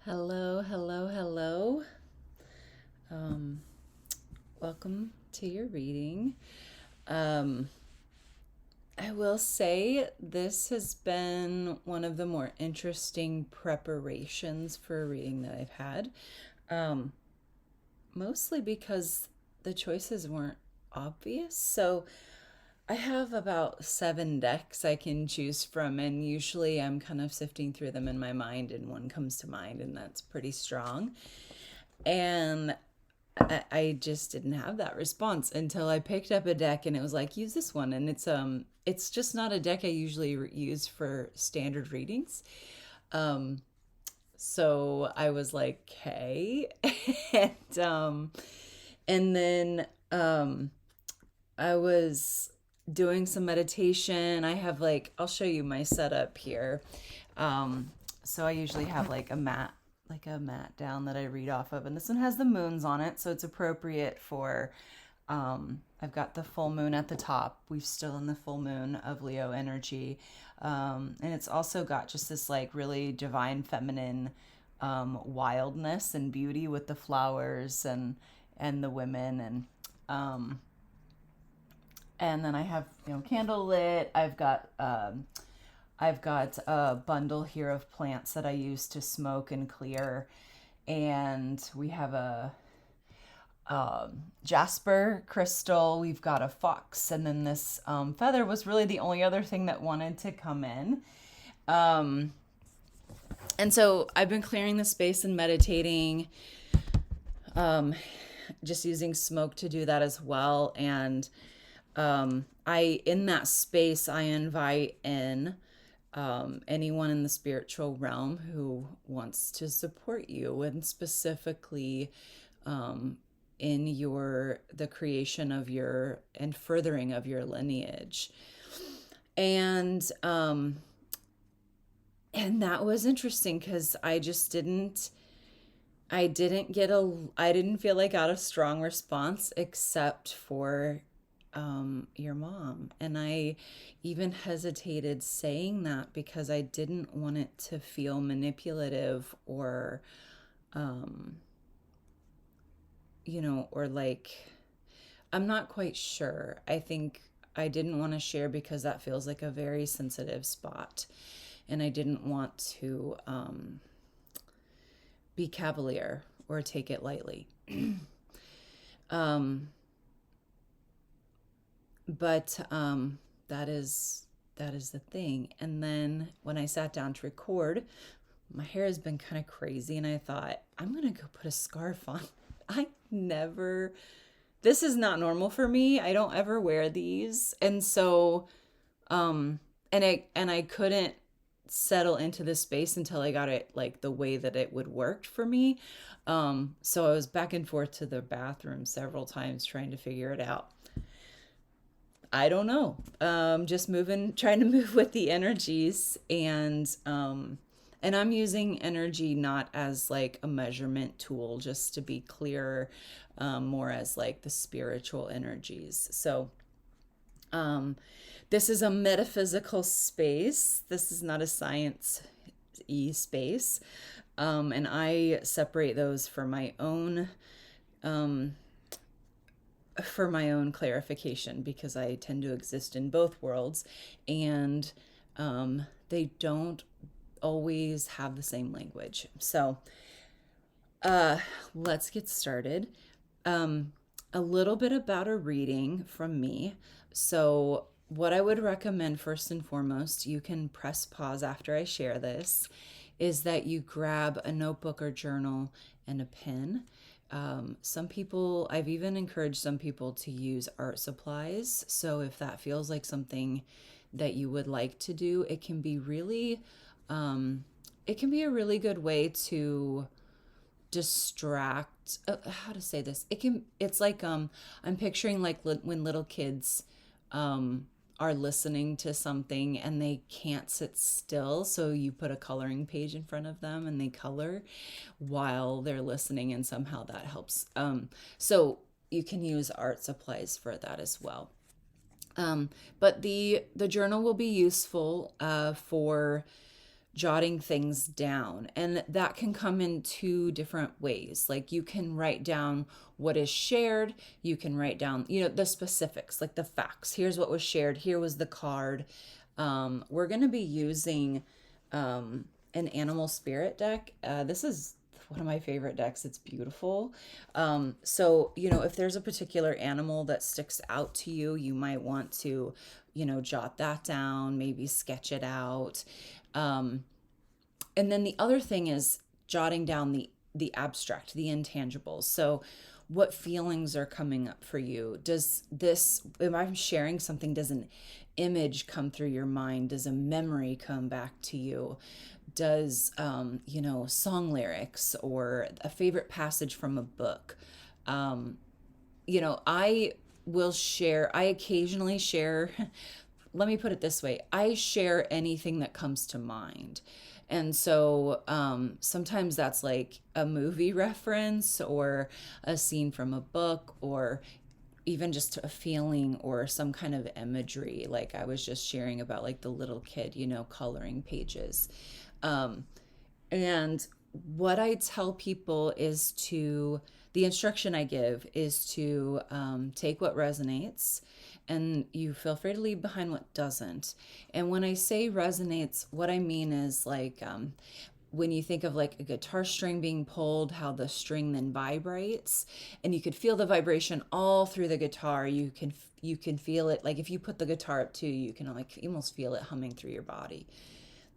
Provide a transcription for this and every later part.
Hello, hello, hello. Um, Welcome to your reading. Um, I will say this has been one of the more interesting preparations for a reading that I've had. Um, Mostly because the choices weren't obvious. So I have about 7 decks I can choose from, and usually I'm kind of sifting through them in my mind, and one comes to mind, and that's pretty strong. And I just didn't have that response until I picked up a deck and it was like, use this one. And it's just not a deck I usually use for standard readings. Um so I was like, okay. and and then I was doing some meditation. I have like, I'll show you my setup here. Um so I usually have like a mat down that I read off of, and this one has the moons on it, so it's appropriate for I've got the full moon at the top. We've still in the full moon of Leo energy. And it's also got just this like really divine feminine wildness and beauty with the flowers and the women and then I have, candle lit. I've got a bundle here of plants that I use to smoke and clear, and we have a jasper crystal. We've got a fox, and then this feather was really the only other thing that wanted to come in. Um, and so I've been clearing the space and meditating, just using smoke to do that as well. And I in that space I invite in anyone in the spiritual realm who wants to support you, and specifically in the creation of your and furthering of your lineage. And and that was interesting because I didn't feel like I got a strong response except for your mom. And I even hesitated saying that because I didn't want it to feel manipulative or, um, or like, I'm not quite sure. I think I didn't want to share because that feels like a very sensitive spot. And I didn't want to be cavalier or take it lightly. Um, but that is the thing. And then when I sat down to record, my hair has been kind of crazy, and I thought, I'm gonna go put a scarf on. I never This is not normal for me. I don't ever wear these. And so and I couldn't settle into this space until I got it like the way that it would work for me. So I was back and forth to the bathroom several times trying to figure it out. I don't know. Just trying to move with the energies, and I'm using energy not as like a measurement tool, just to be clear, more as like the spiritual energies. So, this is a metaphysical space. This is not a science space, and I separate those for my own clarification, because I tend to exist in both worlds, and they don't always have the same language. So let's get started. A little bit about a reading from me. So, what I would recommend first and foremost, you can press pause after I share this, is that you grab a notebook or journal and a pen. I've even encouraged some people to use art supplies. So if that feels like something that you would like to do, it can be a really good way to distract. How to say this? It's like I'm picturing like when little kids are listening to something and they can't sit still, so you put a coloring page in front of them and they color while they're listening, and somehow that helps. So you can use art supplies for that as well. But the journal will be useful for jotting things down. And that can come in two different ways. Like you can write down what is shared, you can write down, the specifics, like the facts. Here's what was shared, here was the card. We're going to be using an animal spirit deck. This is one of my favorite decks. It's beautiful. So, if there's a particular animal that sticks out to you, you might want to, jot that down, maybe sketch it out. And then the other thing is jotting down the abstract, the intangibles. So what feelings are coming up for you? Does this, if I'm sharing something, does an image come through your mind? Does a memory come back to you? Does, song lyrics or a favorite passage from a book? I occasionally share, let me put it this way, I share anything that comes to mind. And so sometimes that's like a movie reference or a scene from a book or even just a feeling or some kind of imagery. Like I was just sharing about like the little kid, coloring pages. And what I tell people is the instruction I give is to take what resonates, and you feel free to leave behind what doesn't. And when I say resonates, what I mean is like when you think of like a guitar string being pulled, how the string then vibrates, and you could feel the vibration all through the guitar. You can feel it, like if you put the guitar up too, you can like almost feel it humming through your body.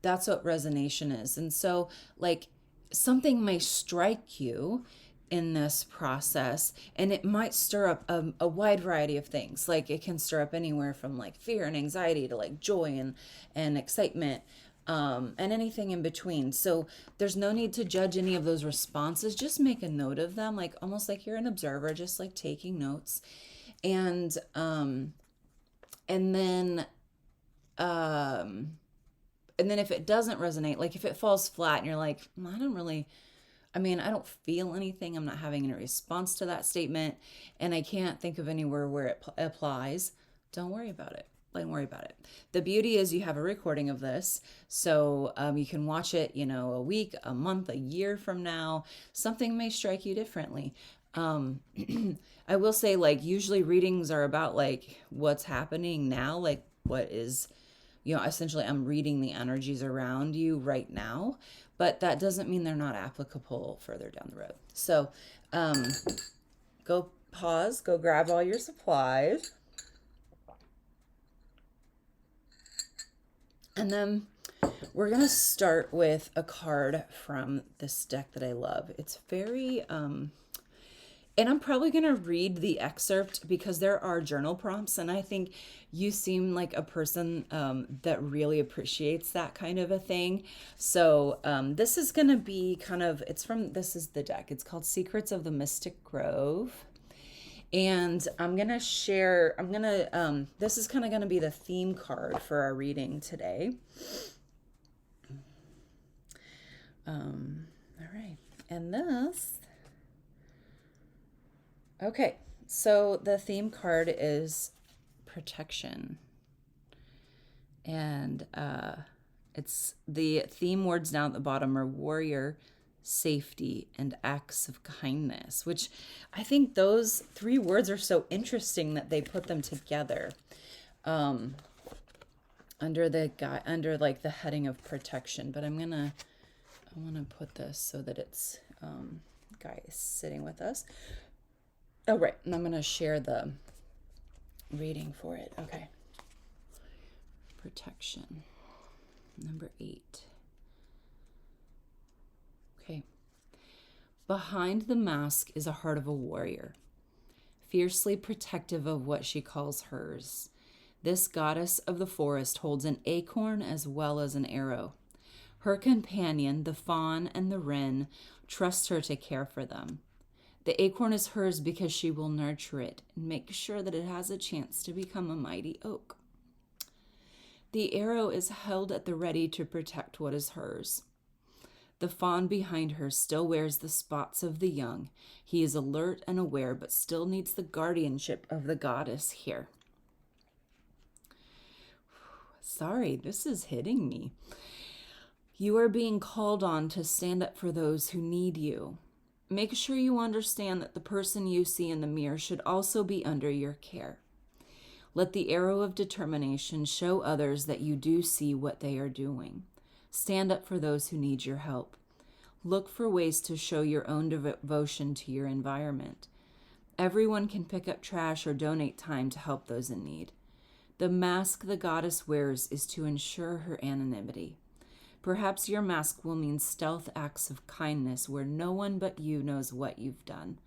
That's what resonation is. And so like something may strike you in this process, and it might stir up a wide variety of things. Like it can stir up anywhere from like fear and anxiety to like joy and excitement, and anything in between. So there's no need to judge any of those responses. Just make a note of them, like almost like you're an observer, just like taking notes. And then if it doesn't resonate, like if it falls flat and you're like, I don't feel anything. I'm not having any response to that statement, and I can't think of anywhere where it applies. Don't worry about it. Don't worry about it. The beauty is you have a recording of this, so you can watch it, a week, a month, a year from now. Something may strike you differently. I will say, like, usually readings are about like what's happening now, like what is, essentially I'm reading the energies around you right now, but that doesn't mean they're not applicable further down the road. So go pause, go grab all your supplies. And then we're going to start with a card from this deck that I love. It's very, and I'm probably going to read the excerpt because there are journal prompts, and I think you seem like a person that really appreciates that kind of a thing. So this is going to be this is the deck. It's called Secrets of the Mystic Grove. And I'm going to share, this is kind of going to be the theme card for our reading today. All right. And okay, so the theme card is protection. And it's the theme words down at the bottom are warrior, safety, and acts of kindness, which I think those three words are so interesting that they put them together under like the heading of protection. But I want to put this so that it's guy is sitting with us. Oh, right. And I'm going to share the reading for it. Okay. Protection. Number 8. Okay. Behind the mask is a heart of a warrior, fiercely protective of what she calls hers. This goddess of the forest holds an acorn as well as an arrow. Her companion, the fawn and the wren, trust her to care for them. The acorn is hers because she will nurture it and make sure that it has a chance to become a mighty oak. The arrow is held at the ready to protect what is hers. The fawn behind her still wears the spots of the young. He is alert and aware, but still needs the guardianship of the goddess here. Sorry, this is hitting me. You are being called on to stand up for those who need you. Make sure you understand that the person you see in the mirror should also be under your care. Let the arrow of determination show others that you do see what they are doing. Stand up for those who need your help. Look for ways to show your own devotion to your environment. Everyone can pick up trash or donate time to help those in need. The mask the goddess wears is to ensure her anonymity. Perhaps your mask will mean stealth acts of kindness where no one but you knows what you've done.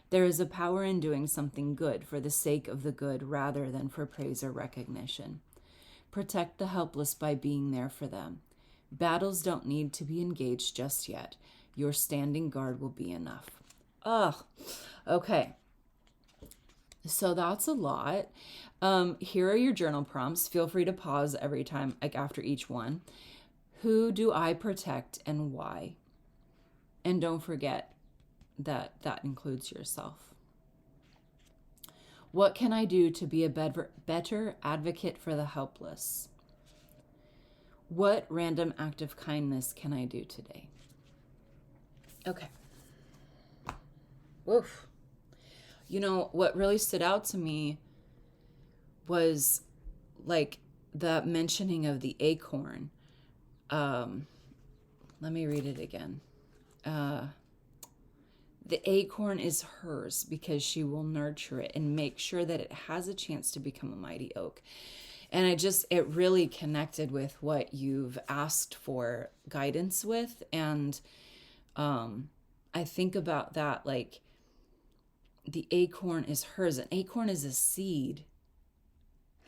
There is a power in doing something good for the sake of the good rather than for praise or recognition. Protect the helpless by being there for them. Battles don't need to be engaged just yet. Your standing guard will be enough. Okay. So that's a lot. Here are your journal prompts. Feel free to pause every time, like after each one. Who do I protect and why? And don't forget that includes yourself. What can I do to be a better advocate for the helpless? What random act of kindness can I do today? Okay. Woof. You know, what really stood out to me was like the mentioning of the acorn. Let me read it again. The acorn is hers because she will nurture it and make sure that it has a chance to become a mighty oak. And it really connected with what you've asked for guidance with. And I think about that, like the acorn is hers. An acorn is a seed,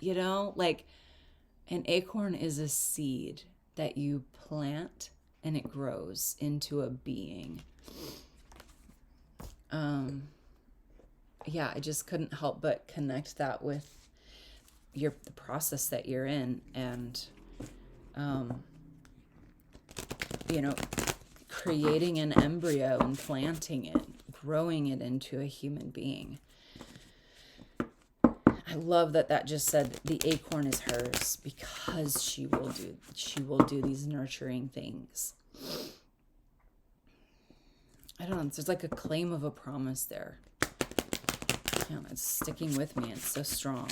like an acorn is a seed that you plant and it grows into a being. I just couldn't help but connect that with the process that you're in, and creating an embryo and planting it, growing it into a human being. I love that just said the acorn is hers because she will do these nurturing things. I don't know, there's like a claim of a promise there. It's sticking with me. It's so strong.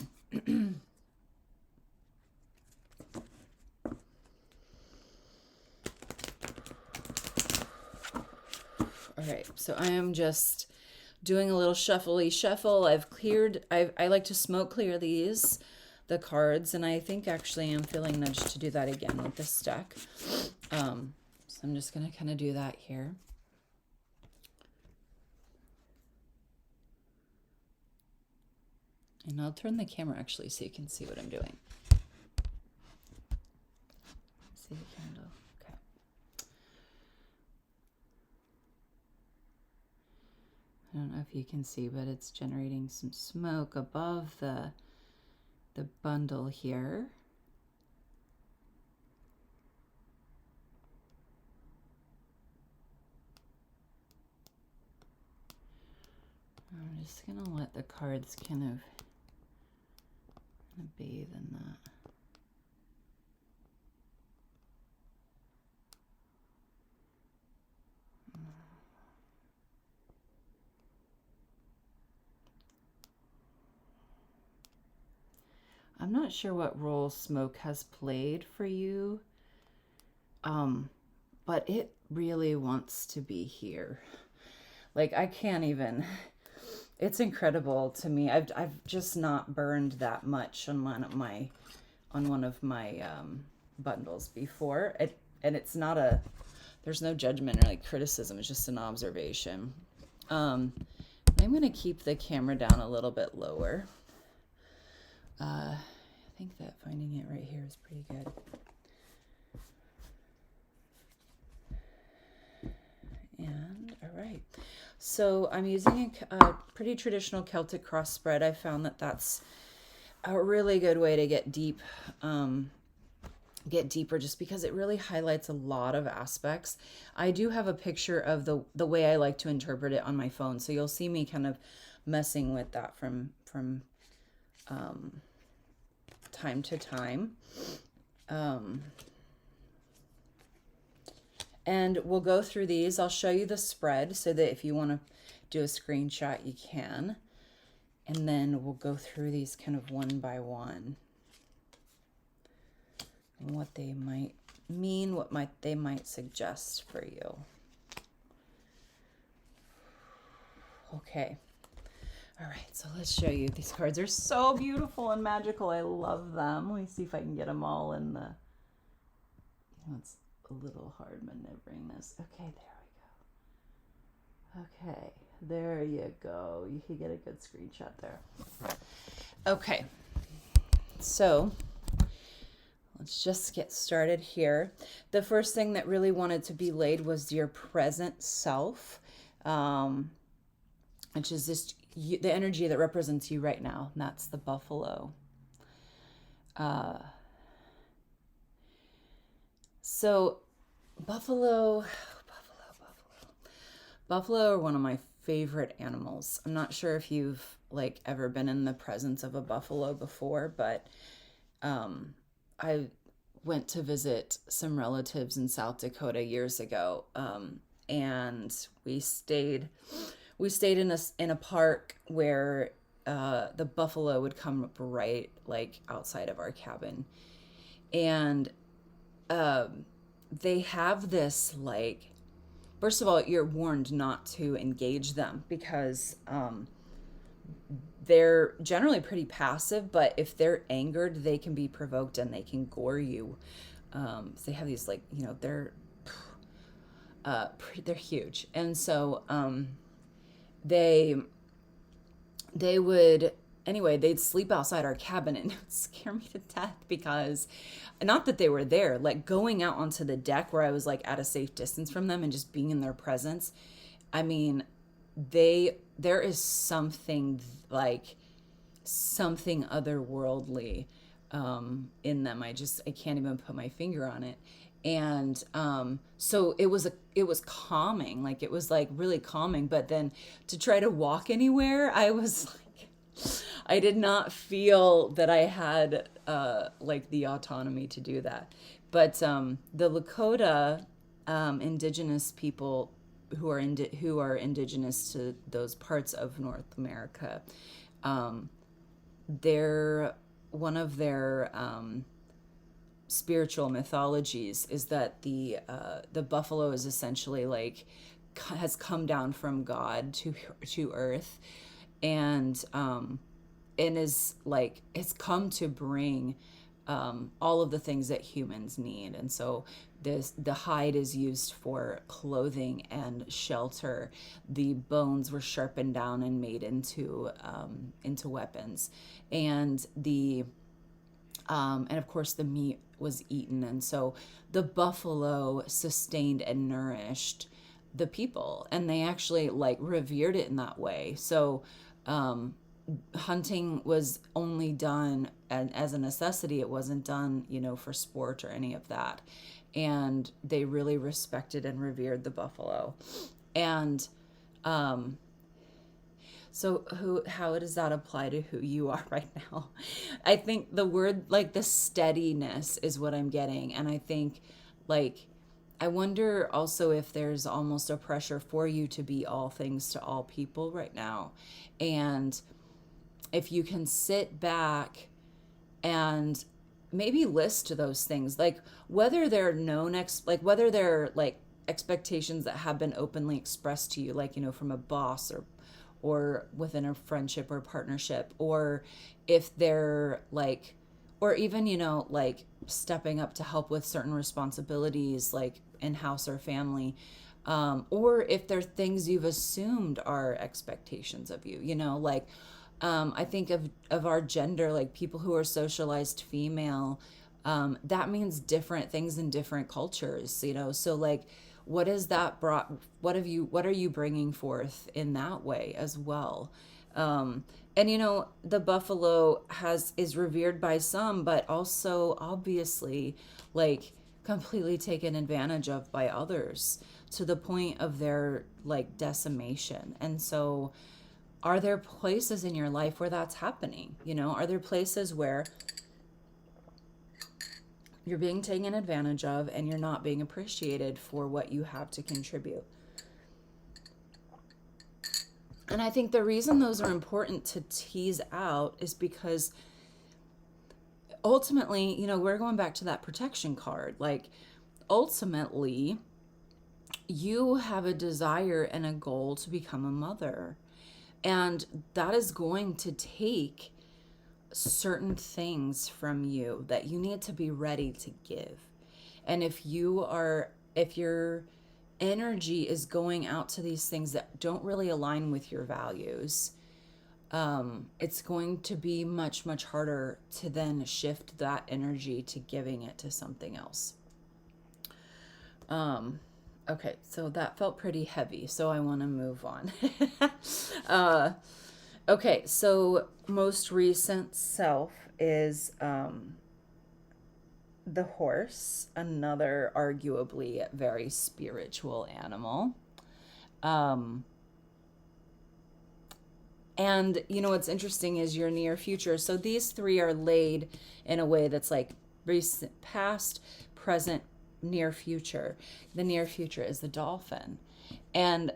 All right, so I am just doing a little shuffle. I like to smoke clear the cards, and I think actually I'm feeling nudged to do that again with this deck. So I'm just going to kind of do that here. And I'll turn the camera actually so you can see what I'm doing. See the candle? Okay. I don't know if you can see, but it's generating some smoke above the bundle here. I'm just going to let the cards kind of bathe in that. I'm not sure what role smoke has played for you, but it really wants to be here. Like, I can't even... It's incredible to me. I've just not burned that much on one of my bundles before. And it's not there's no judgment or like criticism. It's just an observation. I'm going to keep the camera down a little bit lower. I think that finding it right here is pretty good. And all right, so I'm using a pretty traditional Celtic cross spread. I found that that's a really good way to get deeper, just because it really highlights a lot of aspects. I do have a picture of the way I like to interpret it on my phone, so you'll see me kind of messing with that from time to time. And we'll go through these. I'll show you the spread so that if you want to do a screenshot, you can. And then we'll go through these kind of one by one. And what they might mean, they might suggest for you. Okay. All right, so let's show you. These cards are so beautiful and magical. I love them. Let me see if I can get them all in the... It's a little hard maneuvering this. Okay, there we go. Okay, there you go. You can get a good screenshot there. Okay, so let's just get started here. The first thing that really wanted to be laid was your present self, which is the energy that represents you right now. And that's the buffalo. So buffalo are one of my favorite animals. I'm not sure if you've ever been in the presence of a buffalo before, but I went to visit some relatives in South Dakota years ago, and we stayed in a park where the buffalo would come up right outside of our cabin, and they have this first of all, you're warned not to engage them because they're generally pretty passive, but if they're angered, they can be provoked and they can gore you. So they have these they're huge, and so they would, anyway, they'd sleep outside our cabin, and it would scare me to death because, not that they were there, going out onto the deck where I was at a safe distance from them and just being in their presence. I mean, there is something otherworldly in them. I can't even put my finger on it. And so it was calming, it was really calming. But then to try to walk anywhere, I did not feel that I had the autonomy to do that. But the Lakota indigenous people who are indigenous to those parts of North America, they're one of their spiritual mythologies is that the buffalo is essentially has come down from God to earth, and is it's come to bring all of the things that humans need. And so the hide is used for clothing and shelter. The bones were sharpened down and made into weapons, and and of course the meat was eaten. And so the buffalo sustained and nourished the people, and they actually revered it in that way. So hunting was only done as a necessity. It wasn't done, for sport or any of that. And they really respected and revered the buffalo. And so how does that apply to who you are right now? I think the word, the steadiness is what I'm getting. And I think, I wonder also if there's almost a pressure for you to be all things to all people right now. And if you can sit back and maybe list those things, whether they're known, whether they're expectations that have been openly expressed to you, from a boss or within a friendship or partnership, or if they're or even, stepping up to help with certain responsibilities, in house or family, or if they're things you've assumed are expectations of you, I think of our gender, people who are socialized female, that means different things in different cultures, so what is that brought, what are you bringing forth in that way as well? And the buffalo is revered by some, but also obviously completely taken advantage of by others to the point of their decimation. And so are there places in your life where that's happening? Are there places where You're being taken advantage of, and you're not being appreciated for what you have to contribute. And I think the reason those are important to tease out is because ultimately, we're going back to that protection card. Like, ultimately, you have a desire and a goal to become a mother. And that is going to take certain things from you that you need to be ready to give. And if your energy is going out to these things that don't really align with your values, it's going to be much, much harder to then shift that energy to giving it to something else. Okay, so that felt pretty heavy, so I want to move on. Okay, so most recent self is the horse, another arguably very spiritual animal. And what's interesting is your near future. So these three are laid in a way that's like recent, past, present, near future. The near future is the dolphin. And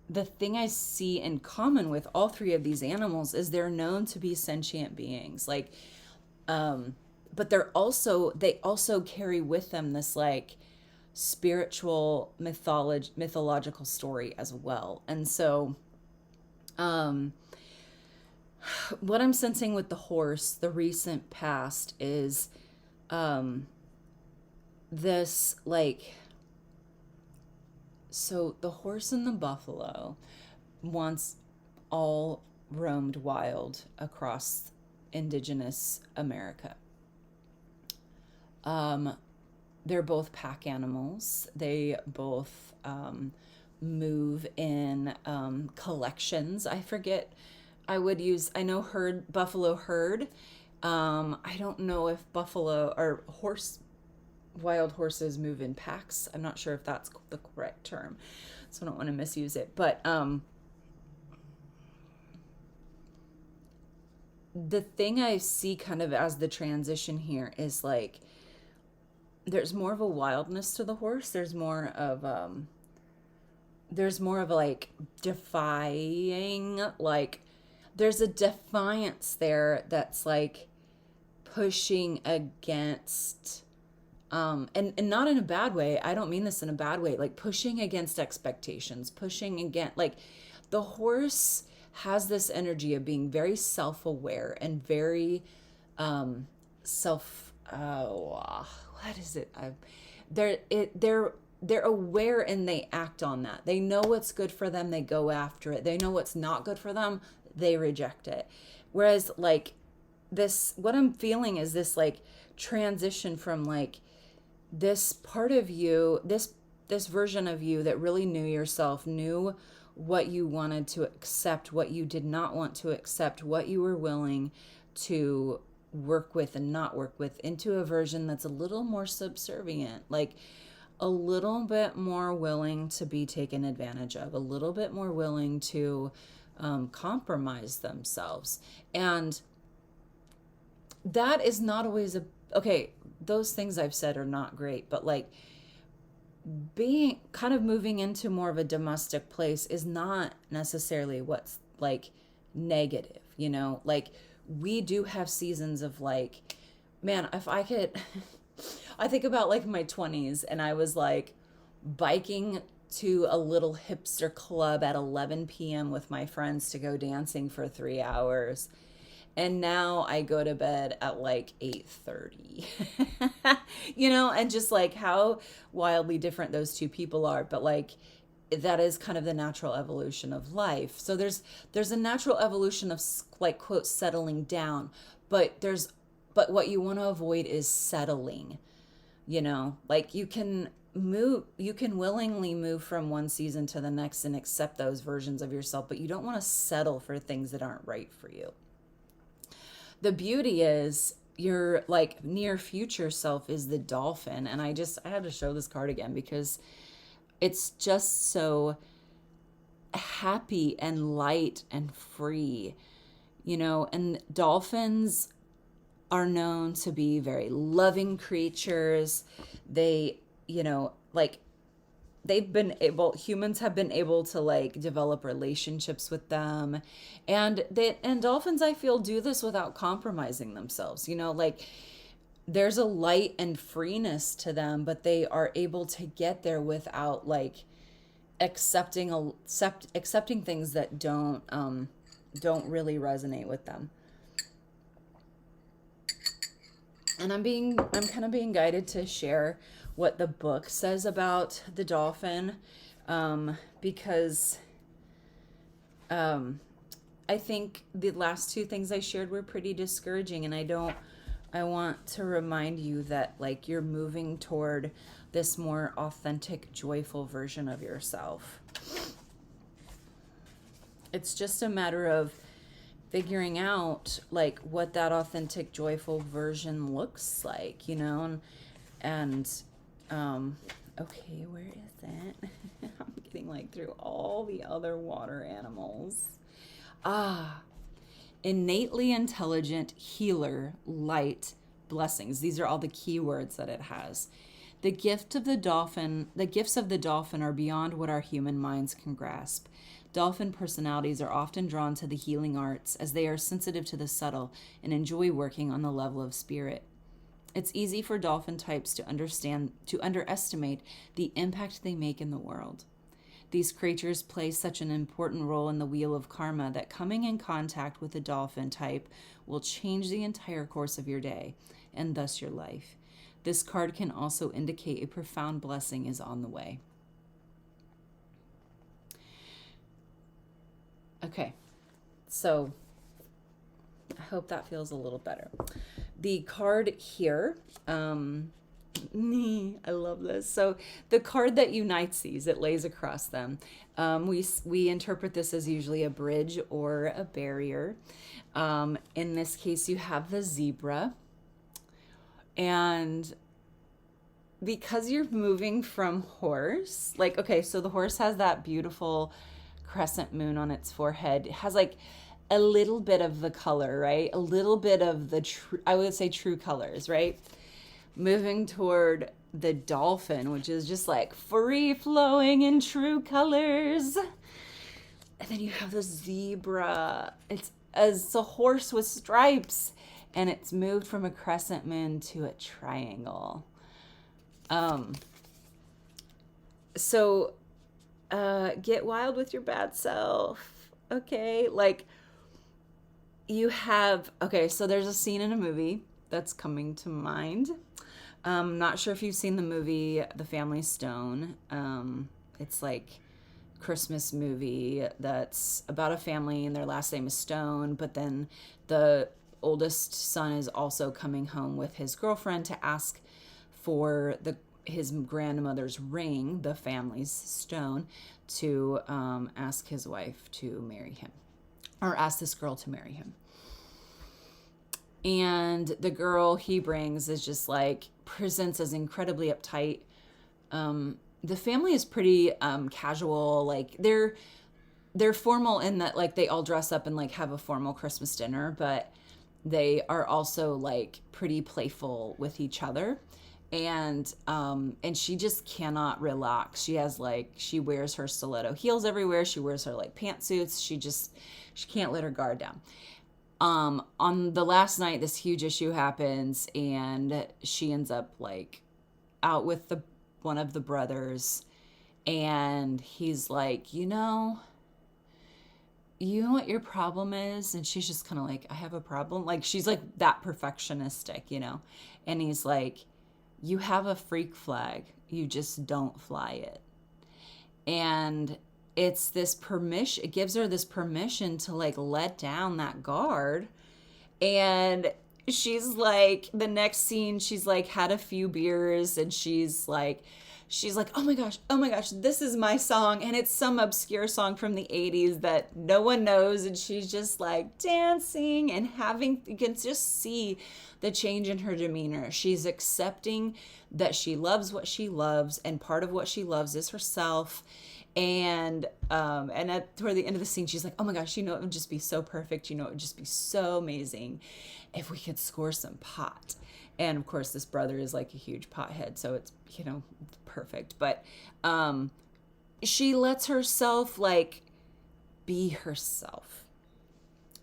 the thing I see in common with all three of these animals is they're known to be sentient beings. Like, but they also carry with them this like spiritual mythological story as well. And so, what I'm sensing with the horse, the recent past, is this like, so the horse and the buffalo once all roamed wild across indigenous America. They're both pack animals. They both move in collections. I forget. I know buffalo herd. I don't know if buffalo or wild horses move in packs. I'm not sure if that's the correct term, so I don't want to misuse it. But the thing I see kind of as the transition here is like, there's more of a wildness to the horse. There's more of like defying, like there's a defiance there that's like pushing against, and not in a bad way. I don't mean this in a bad way. Like pushing against expectations, pushing against, like the horse has this energy of being very self-aware and very what is it? They're aware and they act on that. They know what's good for them, they go after it. They know what's not good for them, they reject it. Whereas like this, what I'm feeling is this like transition from like this part of you, this version of you that really knew yourself, knew what you wanted to accept, what you did not want to accept, what you were willing to work with and not work with, into a version that's a little more subservient, like a little bit more willing to be taken advantage of, a little bit more willing to compromise themselves. And that is not always okay, those things I've said are not great, but like being kind of moving into more of a domestic place is not necessarily what's like negative, like we do have seasons of like, man, if I could, I think about like my 20s and I was like biking to a little hipster club at 11 p.m. with my friends to go dancing for 3 hours. And now I go to bed at like 8:30, and just like how wildly different those two people are. But like, that is kind of the natural evolution of life. So there's a natural evolution of like, quote, settling down, but what you want to avoid is settling, like you can willingly move from one season to the next and accept those versions of yourself, but you don't want to settle for things that aren't right for you. The beauty is your like near future self is the dolphin. And I had to show this card again because it's just so happy and light and free, and dolphins are known to be very loving creatures. They, like humans have been able to like develop relationships with them. And dolphins, I feel, do this without compromising themselves. Like there's a light and freeness to them, but they are able to get there without like accepting things that don't really resonate with them. And I'm kind of being guided to share what the book says about the dolphin, because I think the last two things I shared were pretty discouraging, and I want to remind you that like you're moving toward this more authentic, joyful version of yourself. It's just a matter of figuring out like what that authentic, joyful version looks like, and okay, where is it? I'm getting like through all the other water animals. Innately intelligent, healer, light, blessings. These are all the key words that it has. The gifts of the dolphin are beyond what our human minds can grasp. Dolphin personalities are often drawn to the healing arts as they are sensitive to the subtle and enjoy working on the level of spirit. It's easy for dolphin types to underestimate the impact they make in the world. These creatures play such an important role in the wheel of karma that coming in contact with a dolphin type will change the entire course of your day, and thus your life. This card can also indicate a profound blessing is on the way. Okay, so I hope that feels a little better. The card here, I love this. So the card that unites these, it lays across them. We interpret this as usually a bridge or a barrier. In this case, you have the zebra. And because you're moving from horse, like, okay, so the horse has that beautiful crescent moon on its forehead. It has like a little bit of the color, right? A little bit of the I would say true colors, right? Moving toward the dolphin, which is just like free flowing in true colors. And then you have the zebra. It's a horse with stripes, and it's moved from a crescent moon to a triangle. So get wild with your bad self, okay? Like you have, okay, so there's a scene in a movie that's coming to mind. Not sure if you've seen the movie The Family Stone. It's like Christmas movie that's about a family and their last name is Stone, but then the oldest son is also coming home with his girlfriend to ask for his grandmother's ring, the family's stone, to ask his wife to marry him, or ask this girl to marry him. And the girl he brings is just like presents as incredibly uptight. The family is pretty casual, like they're formal in that like they all dress up and like have a formal Christmas dinner, but they are also like pretty playful with each other. And she just cannot relax. She wears her stiletto heels everywhere. She wears her like pantsuits. She can't let her guard down. On the last night, this huge issue happens, and she ends up like out with one of the brothers, and he's like, you know what your problem is? And she's just kind of like, I have a problem. Like she's like that perfectionistic, and he's like, you have a freak flag, you just don't fly it. And it's this permission, it gives her this permission to like let down that guard. And she's like, the next scene, she's like had a few beers, and she's like, oh my gosh, this is my song. And it's some obscure song from the 80s that no one knows. And she's just like dancing and you can just see the change in her demeanor. She's accepting that she loves what she loves, and part of what she loves is herself. And toward the end of the scene, she's like, "Oh my gosh, it would just be so perfect. It would just be so amazing if we could score some pot." And of course, this brother is like a huge pothead, so it's perfect. But she lets herself like be herself,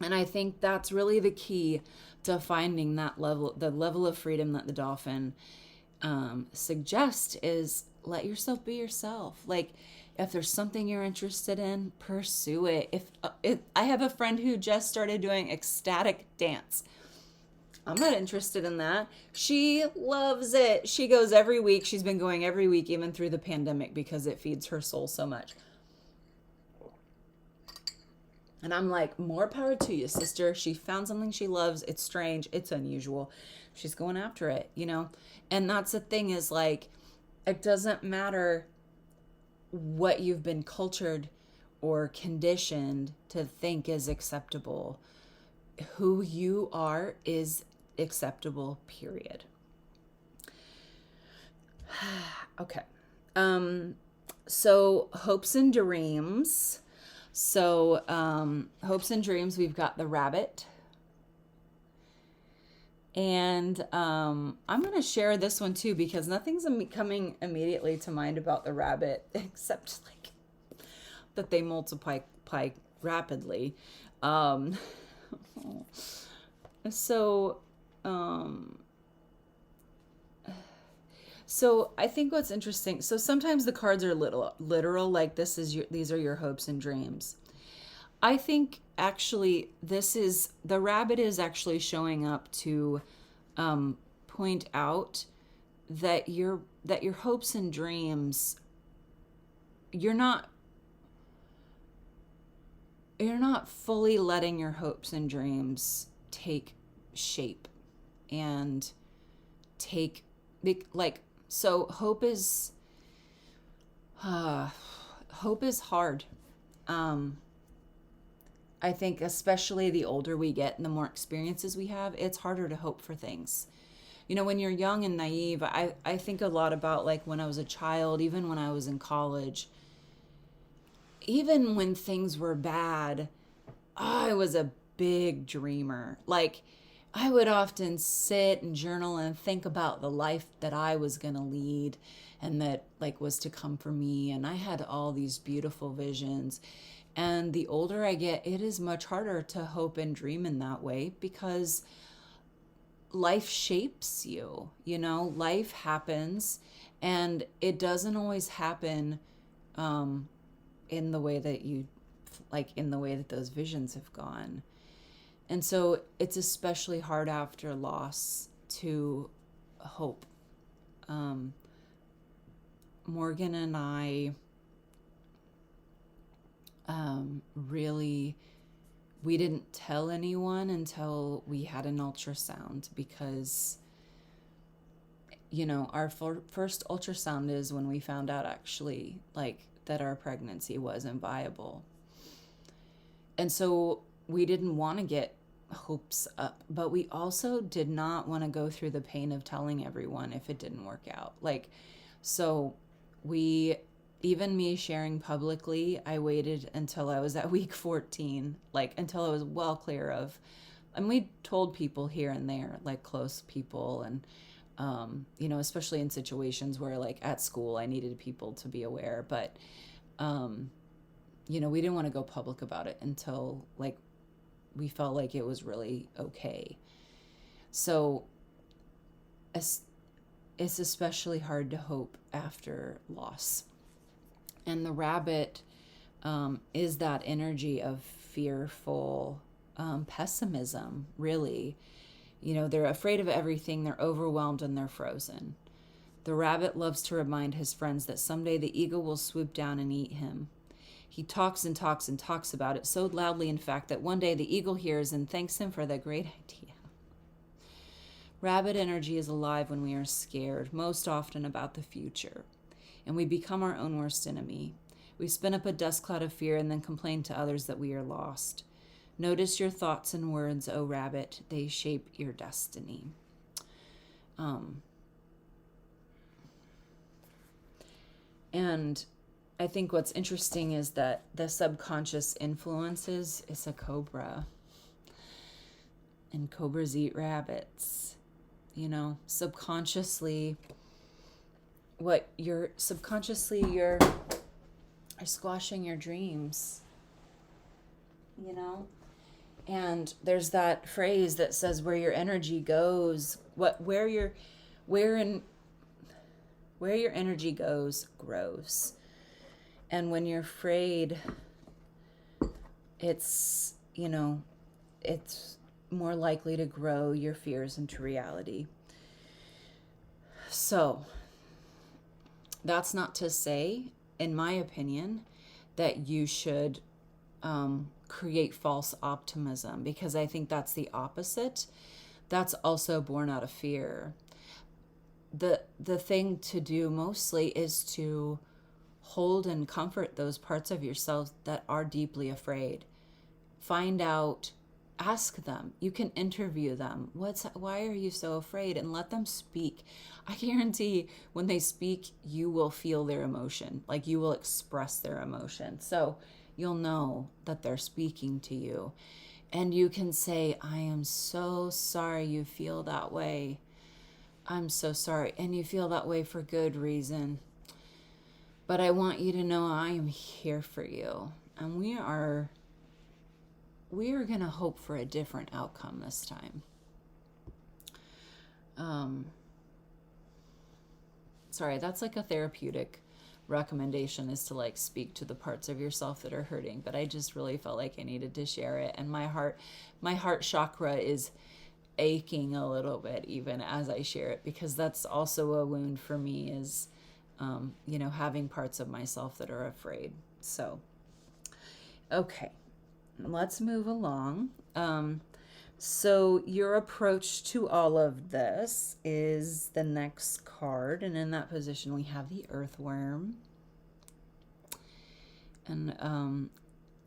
and I think that's really the key to finding the level of freedom that the dolphin suggests is let yourself be yourself. Like, if there's something you're interested in, pursue it. If I have a friend who just started doing ecstatic dance. I'm not interested in that. She loves it. She goes every week. She's been going every week, even through the pandemic, because it feeds her soul so much. And I'm like, more power to you, sister. She found something she loves. It's strange. It's unusual. She's going after it, And that's the thing is, like, it doesn't matter what you've been cultured or conditioned to think is acceptable. Who you are is acceptable, period. Okay. So hopes and dreams. So hopes and dreams, we've got the rabbit. And I'm going to share this one too, because nothing's coming immediately to mind about the rabbit, except like that they multiply rapidly. So I think what's interesting, so sometimes the cards are literal, like these are your hopes and dreams. I think actually the rabbit is actually showing up to point out that your hopes and dreams, you're not fully letting your hopes and dreams take shape and take so hope is hard. I think especially the older we get and the more experiences we have, it's harder to hope for things. When you're young and naive, I think a lot about like when I was a child, even when I was in college, even when things were bad, I was a big dreamer. Like, I would often sit and journal and think about the life that I was going to lead and that like was to come for me. And I had all these beautiful visions. And the older I get, it is much harder to hope and dream in that way because life shapes you, life happens, and it doesn't always happen in the way that in the way that those visions have gone. And so it's especially hard after loss to hope. Morgan and I really, we didn't tell anyone until we had an ultrasound because, our first ultrasound is when we found out actually that our pregnancy wasn't viable. And so we didn't want to get hopes up, but we also did not want to go through the pain of telling everyone if it didn't work out. So even me sharing publicly, I waited until I was at week 14, until I was well clear of, and we told people here and there, close people, and, especially in situations where at school, I needed people to be aware, but, we didn't want to go public about it until we felt like it was really okay. So it's especially hard to hope after loss. And the rabbit is that energy of fearful pessimism, really. They're afraid of everything, they're overwhelmed, and they're frozen. The rabbit loves to remind his friends that someday the eagle will swoop down and eat him. He talks and talks and talks about it so loudly, in fact, that one day the eagle hears and thanks him for the great idea. Rabbit energy is alive when we are scared, most often about the future, and we become our own worst enemy. We spin up a dust cloud of fear and then complain to others that we are lost. Notice your thoughts and words, O rabbit. They shape your destiny. And I think what's interesting is that the subconscious influences is a cobra, and cobras eat rabbits. Subconsciously, you're squashing your dreams, you know? And there's that phrase that says where your energy goes, where in where your energy goes grows. And when you're afraid, it's, it's more likely to grow your fears into reality. So, that's not to say, in my opinion, that you should create false optimism, because I think that's the opposite. That's also born out of fear. The thing to do mostly is to hold and comfort those parts of yourself that are deeply afraid. Find out, ask them. You can interview them. Why are you so afraid? And let them speak. I guarantee when they speak, you will feel their emotion. Like, you will express their emotion. So you'll know that they're speaking to you. And you can say, I am so sorry you feel that way. I'm so sorry. And you feel that way for good reason. But I want you to know I am here for you. And we are going to hope for a different outcome this time. Sorry, that's like a therapeutic recommendation, is to like speak to the parts of yourself that are hurting. But I just really felt like I needed to share it. And my heart chakra is aching a little bit even as I share it, because that's also a wound for me, is having parts of myself that are afraid. So, okay, let's move along. So your approach to all of this is the next card. And in that position, we have the earthworm. And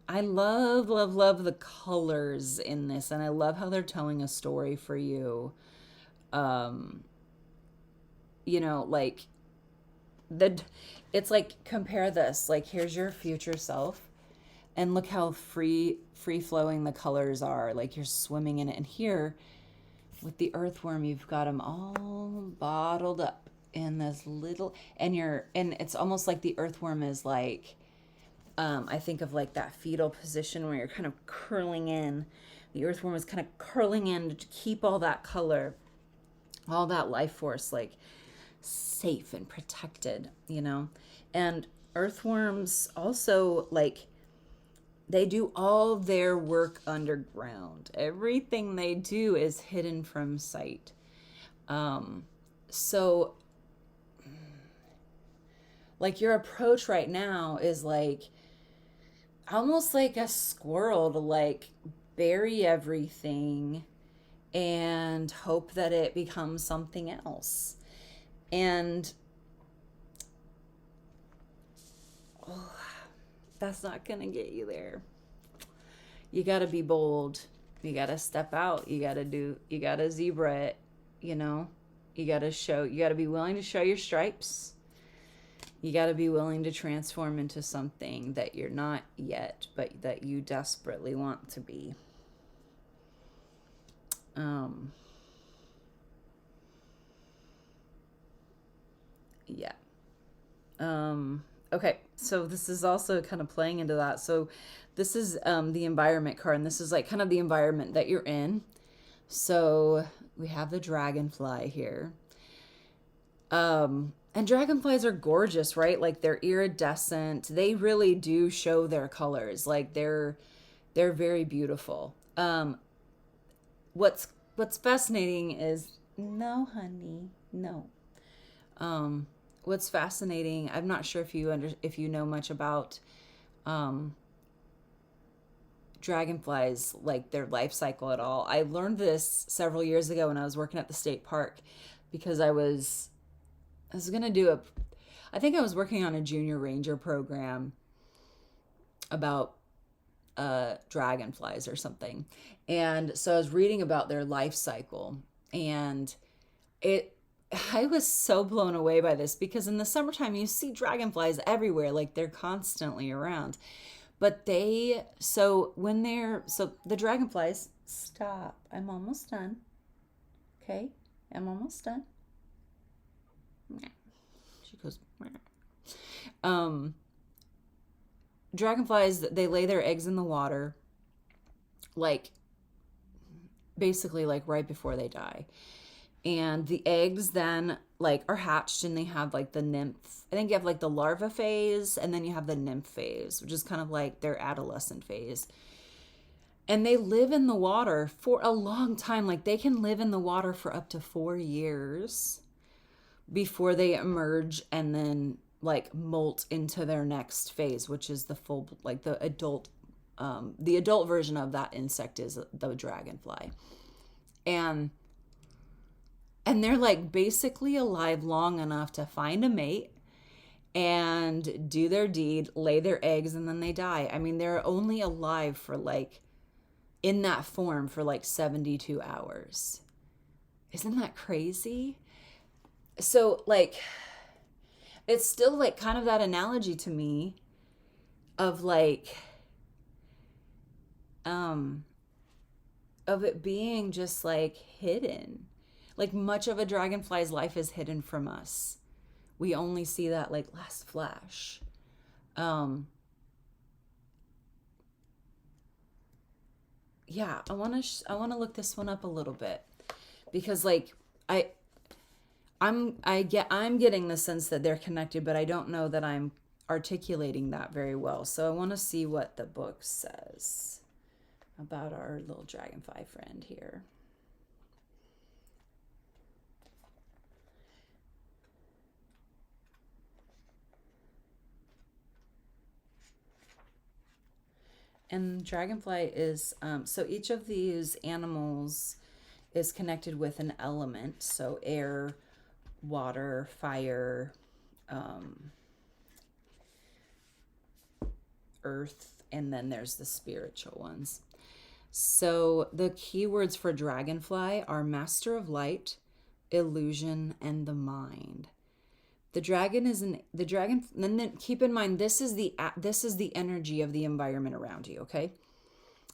I love, love, love the colors in this. And I love how they're telling a story for you. It's like, compare this. Like, here's your future self. And look how free flowing the colors are. Like, you're swimming in it. And here with the earthworm, you've got them all bottled up in this little, and it's almost like the earthworm is like, I think of like that fetal position where you're kind of curling in. The earthworm is kind of curling in to keep all that color, all that life force, like safe and protected, And earthworms also, like, they do all their work underground. Everything they do is hidden from sight. So, like, your approach right now is like almost like a squirrel, to like bury everything and hope that it becomes something else. And that's not going to get you there. You got to be bold. You got to step out. You got to zebra it, You got to be willing to show your stripes. You got to be willing to transform into something that you're not yet, but that you desperately want to be. Yeah. Okay, so this is also kind of playing into that. So this is the environment card, and this is like kind of the environment that you're in. So we have the dragonfly here. And dragonflies are gorgeous, right? Like, they're iridescent. They really do show their colors. Like, they're very beautiful. What's fascinating is, no, honey, no. What's fascinating, I'm not sure if you know much about dragonflies, like their life cycle at all. I learned this several years ago when I was working at the state park, because I was going to I think I was working on a junior ranger program about dragonflies or something. And so I was reading about their life cycle, and I was so blown away by this because in the summertime you see dragonflies everywhere, like they're constantly around. But so the dragonflies, stop. I'm almost done. Okay? I'm almost done. She goes, um, dragonflies, they lay their eggs in the water, like basically like right before they die. And the eggs then like are hatched and they have like the nymph. I think you have like the larva phase and then you have the nymph phase, which is kind of like their adolescent phase. And they live in the water for a long time. Like they can live in the water for up to 4 years before they emerge and then like molt into their next phase, which is the full, like the adult version of that insect is the dragonfly. And they're like basically alive long enough to find a mate and do their deed, lay their eggs, and then they die. I mean, they're only alive for like in that form for like 72 hours. Isn't that crazy? So like it's still like kind of that analogy to me of like of it being just like hidden. Like much of a dragonfly's life is hidden from us. We only see that like last flash. Yeah, I want to look this one up a little bit because like I'm getting the sense that they're connected, but I don't know that I'm articulating that very well. So I want to see what the book says about our little dragonfly friend here. And dragonfly is, so each of these animals is connected with an element. So air, water, fire, earth, and then there's the spiritual ones. So the keywords for dragonfly are master of light, illusion, and the mind. The dragon is the dragon. And then keep in mind this is the energy of the environment around you. Okay,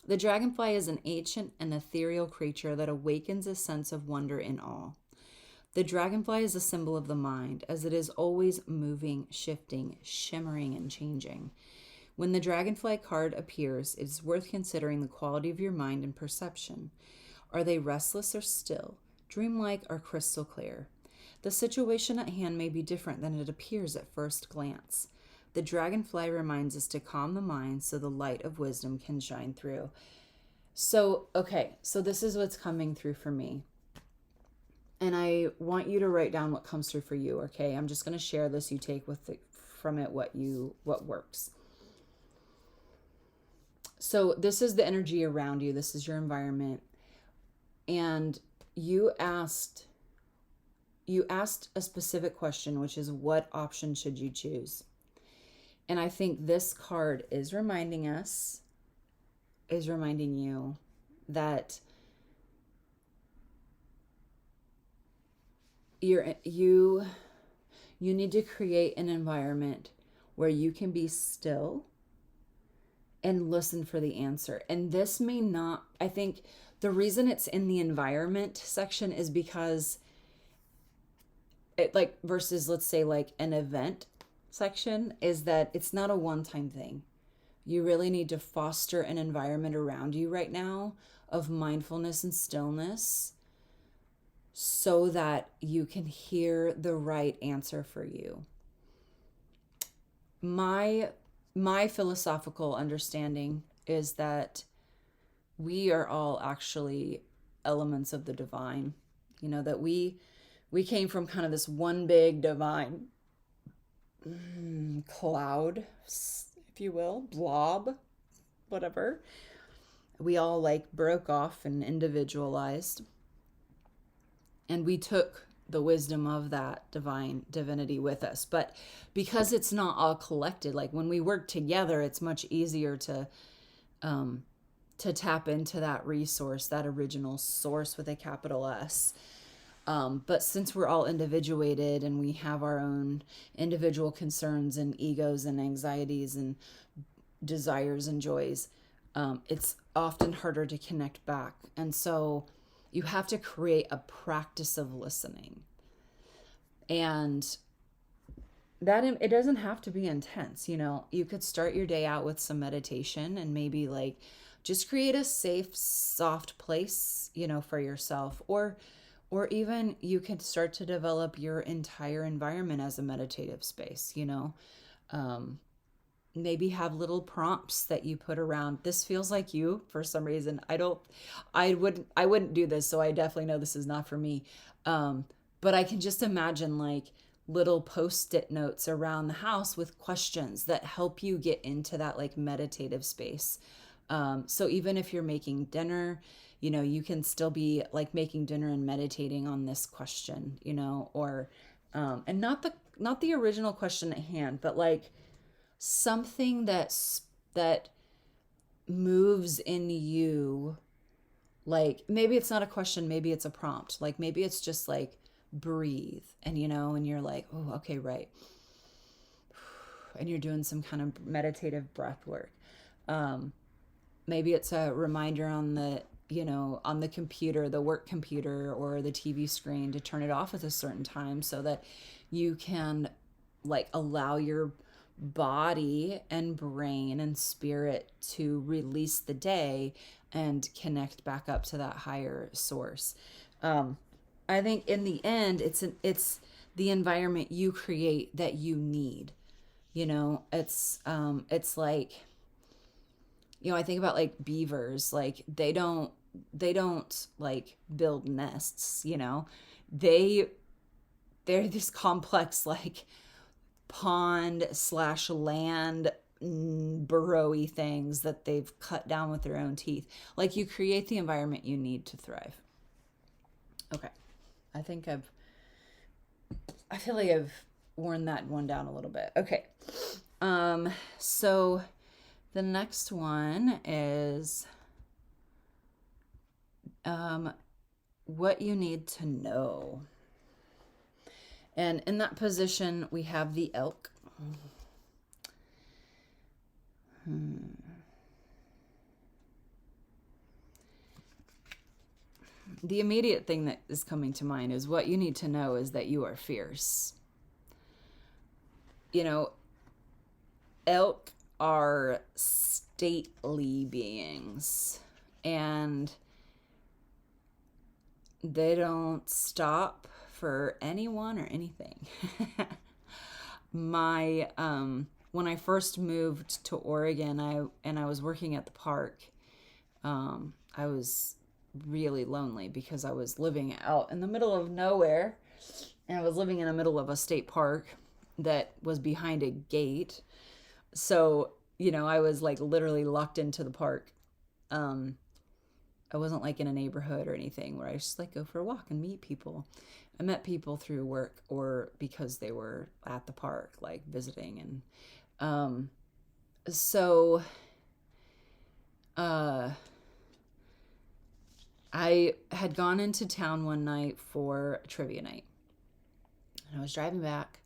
the dragonfly is an ancient and ethereal creature that awakens a sense of wonder and awe. The dragonfly is a symbol of the mind, as it is always moving, shifting, shimmering, and changing. When the dragonfly card appears, it is worth considering the quality of your mind and perception. Are they restless or still, dreamlike or crystal clear? The situation at hand may be different than it appears at first glance. The dragonfly reminds us to calm the mind so the light of wisdom can shine through. So this is what's coming through for me. And I want you to write down what comes through for you, okay? I'm just going to share this. You take from it what works. So this is the energy around you. This is your environment. And you asked a specific question, which is what option should you choose? And I think this card is reminding you that you need to create an environment where you can be still and listen for the answer. And this may not, I think the reason it's in the environment section is because it, like versus let's say like an event section, is that it's not a one-time thing. You really need to foster an environment around you right now of mindfulness and stillness so that you can hear the right answer for you. My philosophical understanding is that we are all actually elements of the divine. You know, that we came from kind of this one big divine cloud, if you will, blob, whatever. We all like broke off and individualized. And we took the wisdom of that divinity with us. But because it's not all collected, like when we work together, it's much easier to tap into that resource, that original source with a capital S. But since we're all individuated and we have our own individual concerns and egos and anxieties and desires and joys, it's often harder to connect back. And so you have to create a practice of listening. And that it doesn't have to be intense. You could start your day out with some meditation and maybe like just create a safe, soft place, for yourself. Or even you could start to develop your entire environment as a meditative space. Maybe have little prompts that you put around. This feels like you for some reason. I wouldn't do this, so I definitely know this is not for me. But I can just imagine like little post-it notes around the house with questions that help you get into that like meditative space. So even if you're making dinner, you can still be like making dinner and meditating on this question, or and not the original question at hand, but like something that moves in you. Like maybe it's not a question, maybe it's a prompt. Like maybe it's just like breathe, and and you're like, oh, okay, right. And you're doing some kind of meditative breath work. Maybe it's a reminder on the computer, the work computer or the TV screen, to turn it off at a certain time so that you can like allow your body and brain and spirit to release the day and connect back up to that higher source. I think in the end, it's the environment you create that you need. It's like, I think about like beavers. Like they don't like build nests. They're this complex like pond slash land burrowy things that they've cut down with their own teeth. Like you create the environment you need to thrive. Okay. I think I feel like I've worn that one down a little bit. Okay. So the next one is what you need to know. And in that position, we have the elk. The immediate thing that is coming to mind is what you need to know is that you are fierce. Elk are stately beings, and they don't stop for anyone or anything. When I first moved to Oregon, I was working at the park. I was really lonely because I was living out in the middle of nowhere, and I was living in the middle of a state park that was behind a gate. So, I was like literally locked into the park. I wasn't like in a neighborhood or anything where I just like go for a walk and meet people. I met people through work or because they were at the park, like visiting. And so I had gone into town one night for a trivia night. And I was driving back.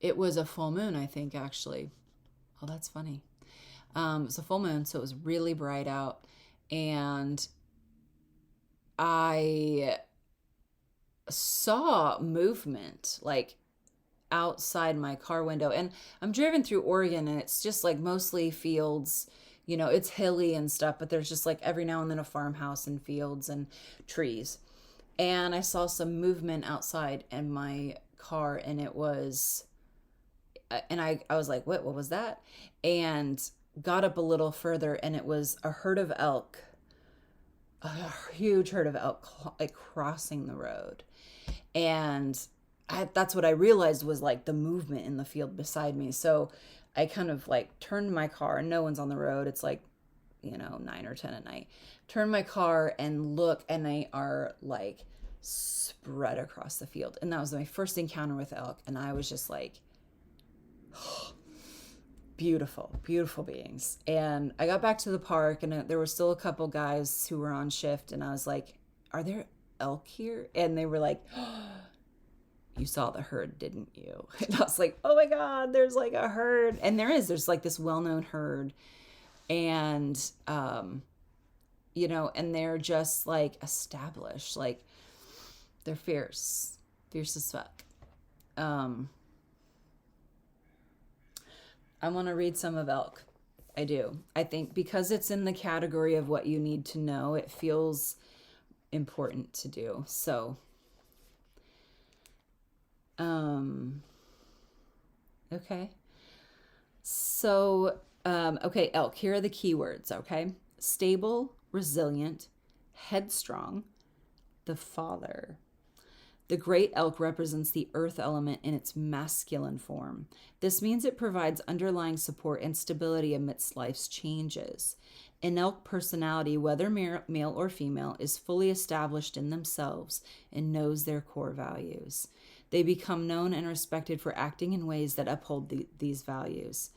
It was a full moon, I think, actually. Oh, that's funny. It was a full moon, so it was really bright out. And I saw movement like outside my car window. And I'm driven through Oregon, and it's just like mostly fields. It's hilly and stuff, but there's just like every now and then a farmhouse and fields and trees. And I saw some movement outside in my car, and it was, and I was like, what was that? And got up a little further, and it was a herd of elk, a huge herd of elk like crossing the road. And that's what I realized was like the movement in the field beside me. So I kind of like turned my car, and no one's on the road. It's like, 9 or 10 at night. Turn my car and look, and they are like spread across the field. And that was my first encounter with elk. And I was just like, oh, beautiful, beautiful beings. And I got back to the park, and there were still a couple guys who were on shift. And I was like, are there elk here? And they were like, you saw the herd, didn't you? And I was like, oh my God, there's like a herd. And there's like this well-known herd. And, and they're just like established, like they're fierce as fuck. I want to read some of elk. I do. I think because it's in the category of what you need to know, it feels important to do. So, okay. So, okay, elk, here are the keywords, okay? Stable, resilient, headstrong, the father. The great elk represents the earth element in its masculine form. This means it provides underlying support and stability amidst life's changes. An elk personality, whether male or female, is fully established in themselves and knows their core values. They become known and respected for acting in ways that uphold these values.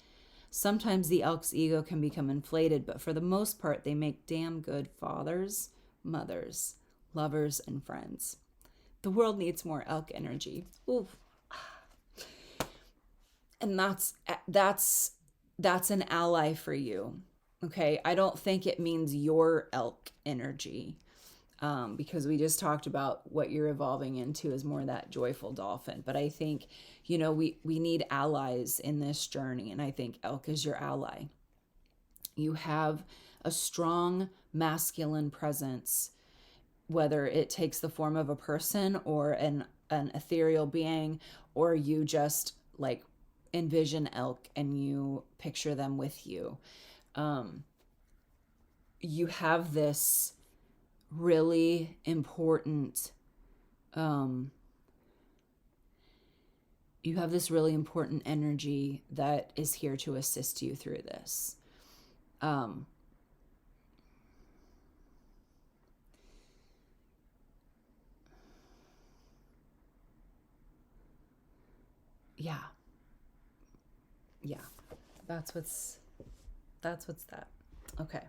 Sometimes the elk's ego can become inflated, but for the most part, they make damn good fathers, mothers, lovers, and friends. The world needs more elk energy. Oof. And that's an ally for you. Okay, I don't think it means your elk energy, because we just talked about what you're evolving into is more that joyful dolphin. But I think, we need allies in this journey, and I think elk is your ally. You have a strong masculine presence, whether it takes the form of a person or an ethereal being, or you just like envision elk and you picture them with you. You have this really important energy that is here to assist you through this. Yeah, that's what's that. Okay.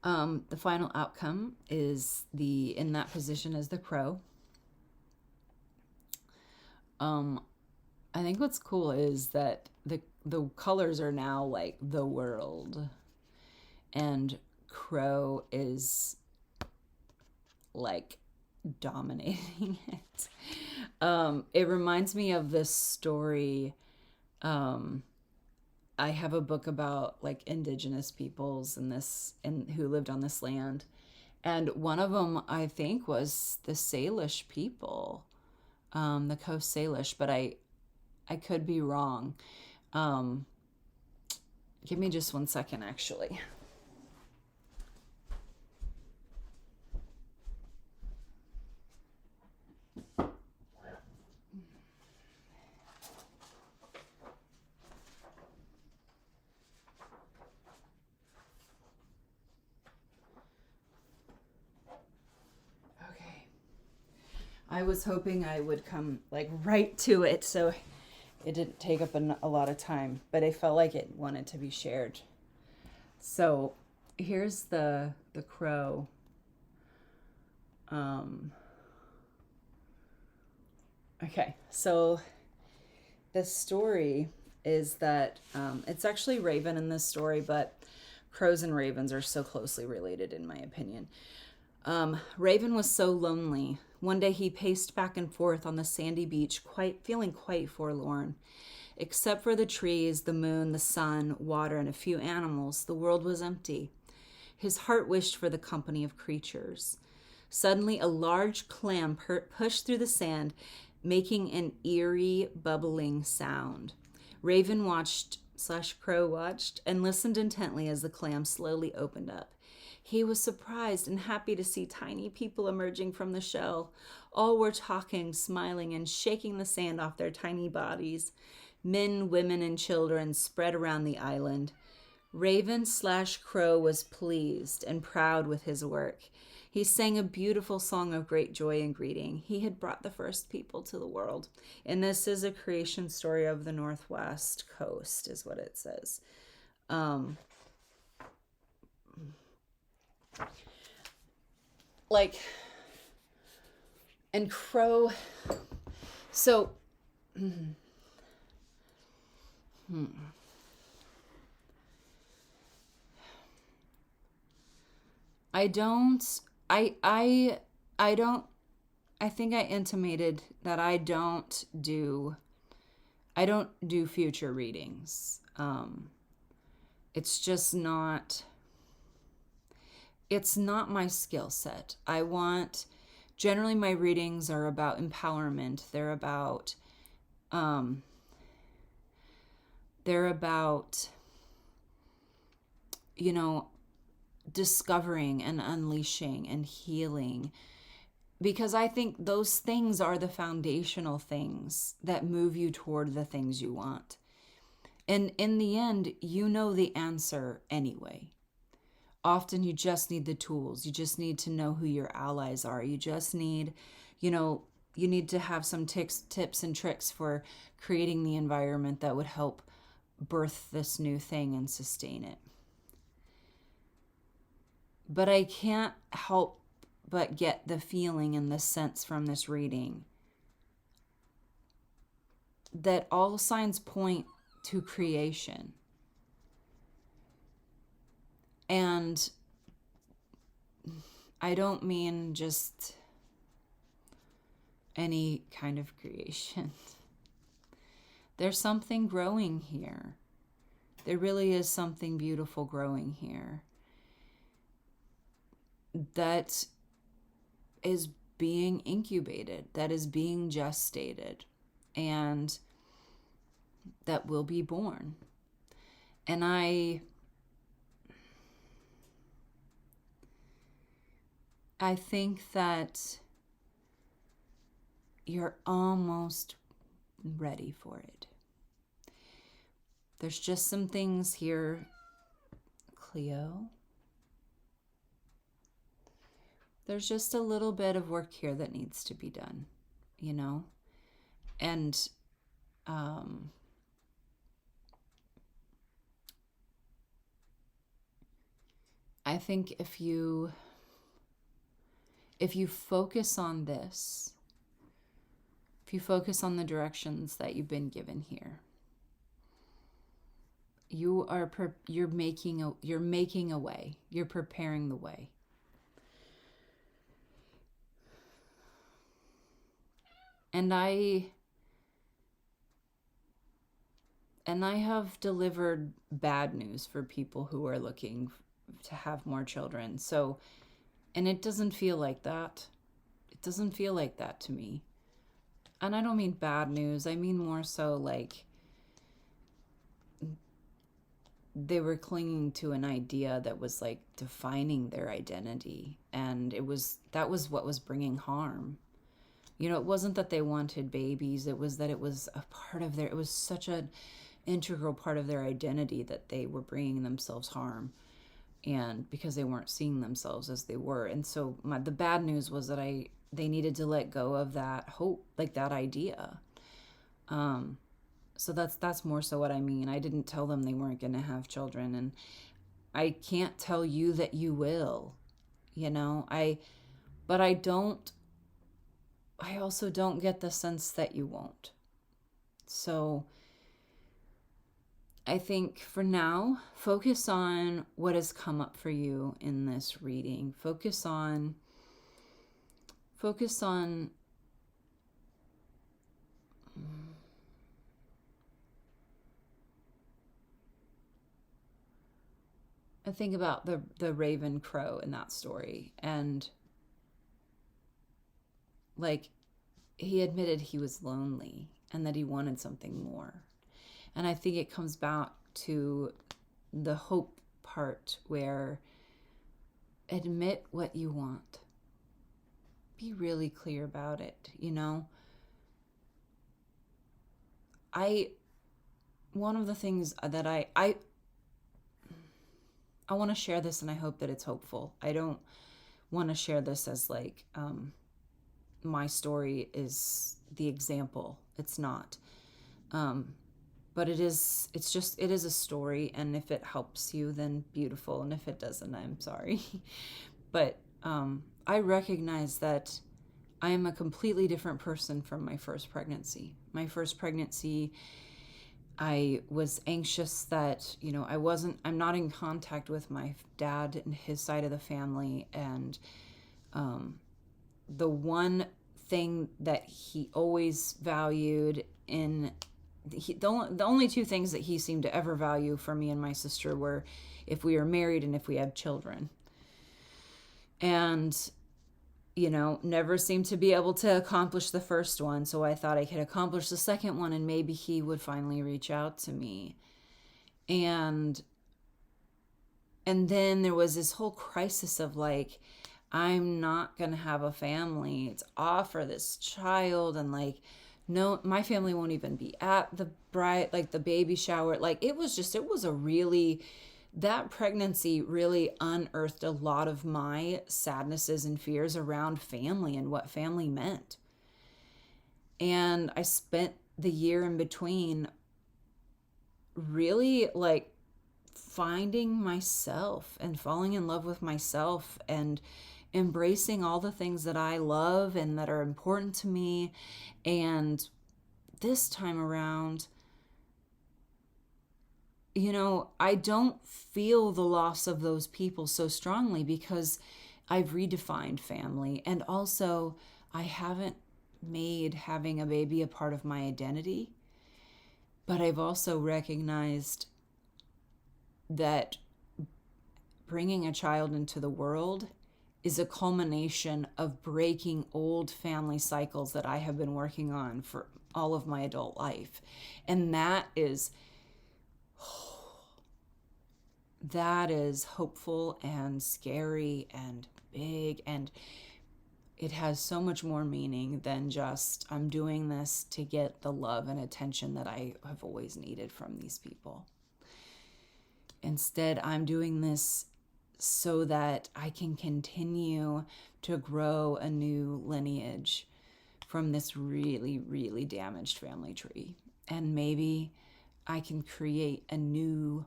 The final outcome is in that position as the crow. I think what's cool is that the colors are now like the world, and crow is like dominating it. It reminds me of this story. I have a book about like indigenous peoples and who lived on this land. And one of them, I think, was the Salish people, the Coast Salish, but I could be wrong. Give me just 1 second, actually. I was hoping I would come like right to it, so it didn't take up a lot of time, but I felt like it wanted to be shared. So here's the crow. Okay, so the story is that it's actually Raven in this story, but crows and ravens are so closely related in my opinion. Raven was so lonely. One day he paced back and forth on the sandy beach, feeling quite forlorn. Except for the trees, the moon, the sun, water, and a few animals, the world was empty. His heart wished for the company of creatures. Suddenly, a large clam pushed through the sand, making an eerie, bubbling sound. Raven Crow watched and listened intently as the clam slowly opened up. He was surprised and happy to see tiny people emerging from the shell. All were talking, smiling, and shaking the sand off their tiny bodies. Men, women, and children spread around the island. Raven/Crow was pleased and proud with his work. He sang a beautiful song of great joy and greeting. He had brought the first people to the world. And this is a creation story of the Northwest Coast, is what it says. Like, And crow, so I don't I don't I think I intimated that I don't do future readings. It's just not it's not my skill set. Generally my readings are about empowerment. Um they're about you know discovering and unleashing and healing, because I think those things are the foundational things that move you toward the things you want. And in the end, you know the answer anyway. Often you just need the tools. You just need to know who your allies are. You just need, you need to have some tips and tricks for creating the environment that would help birth this new thing and sustain it. But I can't help but get the feeling and the sense from this reading that all signs point to creation. And I don't mean just any kind of creation. There's something growing here. There really is something beautiful growing here that is being incubated, that is being gestated, and that will be born. And I think that you're almost ready for it. There's just some things here, Cleo. There's just a little bit of work here that needs to be done, And I think if you focus on this, if you focus on the directions that you've been given here, you're making a way. You're preparing the way. And I have delivered bad news for people who are looking to have more children. So, and it doesn't feel like that. It doesn't feel like that to me. And I don't mean bad news. I mean more so like they were clinging to an idea that was like defining their identity. And that was what was bringing harm. It wasn't that they wanted babies. It was that it was it was such an integral part of their identity that they were bringing themselves harm, and because they weren't seeing themselves as they were. And so the bad news was that they needed to let go of that hope, like that idea. So that's more so what I mean. I didn't tell them they weren't going to have children, and I can't tell you that you will, but I also don't get the sense that you won't. So I think for now, focus on what has come up for you in this reading. Focus on I think about the raven crow in that story, and like he admitted he was lonely and that he wanted something more. And I think it comes back to the hope part where admit what you want. Be really clear about it, one of the things that I want to share this, and I hope that it's hopeful. I don't want to share this as like my story is the example. It's not. But it is a story, and if it helps you, then beautiful, and if it doesn't, I'm sorry. But I recognize that I am a completely different person from my first pregnancy. My first pregnancy, I was anxious that, I'm not in contact with my dad and his side of the family. And the one thing that he always valued the only two things that he seemed to ever value for me and my sister were if we were married and if we had children. And never seemed to be able to accomplish the first one. So I thought I could accomplish the second one and maybe he would finally reach out to me. And then there was this whole crisis of like, I'm not going to have a family. It's off for this child. And like, no, my family won't even be at the the baby shower. Like that pregnancy really unearthed a lot of my sadnesses and fears around family and what family meant. And I spent the year in between really like finding myself and falling in love with myself and embracing all the things that I love and that are important to me. And this time around, I don't feel the loss of those people so strongly because I've redefined family. And also, I haven't made having a baby a part of my identity. But I've also recognized that bringing a child into the world is a culmination of breaking old family cycles that I have been working on for all of my adult life. And that is hopeful and scary and big, and it has so much more meaning than just I'm doing this to get the love and attention that I have always needed from these people. Instead, I'm doing this so that I can continue to grow a new lineage from this really, really damaged family tree. And maybe I can create a new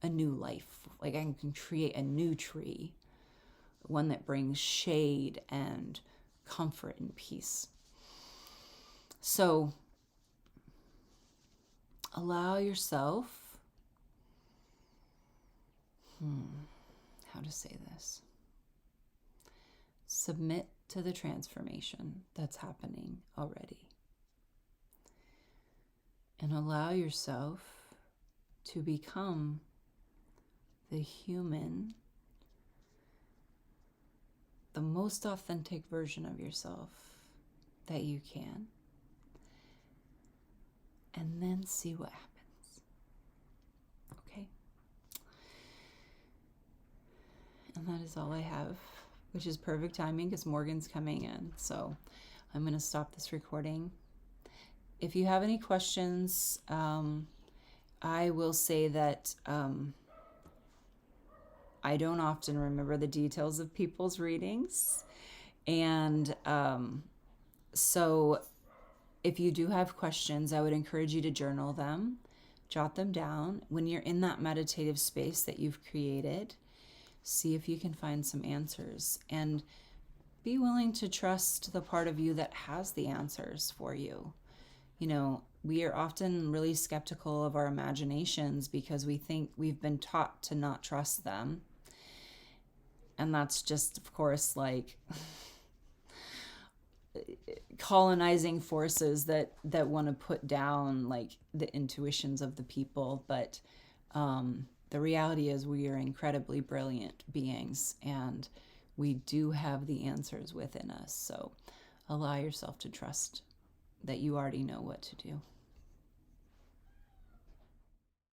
life. Like I can create a new tree, one that brings shade and comfort and peace. So allow yourself, how to say this? Submit to the transformation that's happening already. And allow yourself to become the human, the most authentic version of yourself that you can. And then see what happens. Okay? And that is all I have, which is perfect timing because Morgan's coming in. So I'm going to stop this recording. If you have any questions, I will say that I don't often remember the details of people's readings. And so if you do have questions, I would encourage you to journal them, jot them down. When you're in that meditative space that you've created, see if you can find some answers and be willing to trust the part of you that has the answers for you. We are often really skeptical of our imaginations because we think we've been taught to not trust them. And that's just, of course, like colonizing forces that want to put down like the intuitions of the people. But the reality is we are incredibly brilliant beings and we do have the answers within us. So allow yourself to trust that you already know what to do.